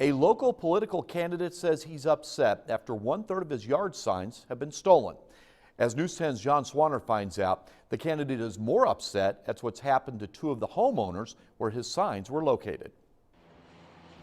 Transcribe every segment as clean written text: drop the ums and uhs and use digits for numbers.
A local political candidate says he's upset after 1/3 of his yard signs have been stolen. As News 10's John Swanner finds out, the candidate is more upset at what's happened to two of the homeowners where his signs were located.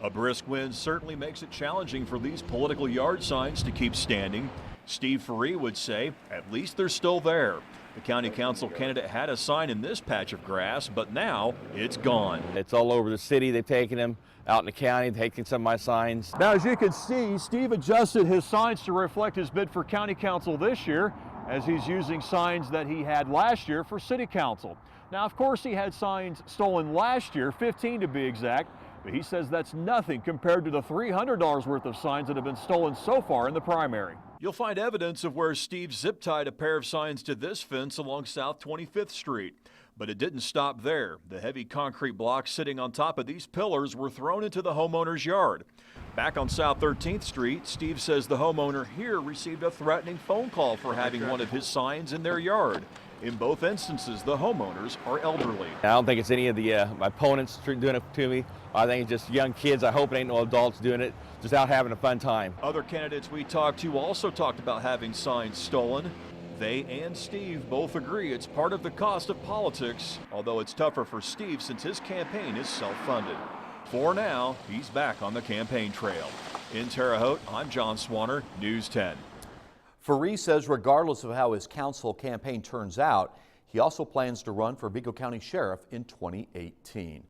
A brisk wind certainly makes it challenging for these political yard signs to keep standing. Steve Ferree would say at least they're still there. The county council candidate had a sign in this patch of grass, but now it's gone. It's all over the city. They've taken them out in the county, taking some of my signs. Now, as you can see, Steve adjusted his signs to reflect his bid for county council this year, as he's using signs that he had last year for city council. Now, of course, he had signs stolen last year, 15 to be exact, but he says that's nothing compared to the $300 worth of signs that have been stolen so far in the primary. You'll find evidence of where Steve zip-tied a pair of signs to this fence along South 25th Street. But it didn't stop there. The heavy concrete blocks sitting on top of these pillars were thrown into the homeowner's yard. Back on South 13th Street, Steve says the homeowner here received a threatening phone call for having one of his signs in their yard. In both instances, the homeowners are elderly. I don't think it's any of the my opponents doing it to me. I think it's just young kids. I hope it ain't no adults doing it, just out having a fun time. Other candidates we talked to also talked about having signs stolen. They and Steve both agree it's part of the cost of politics, although it's tougher for Steve since his campaign is self-funded. For now, he's back on the campaign trail. In Terre Haute, I'm John Swanner, News 10. Ferree says regardless of how his council campaign turns out, he also plans to run for Vigo County Sheriff in 2018.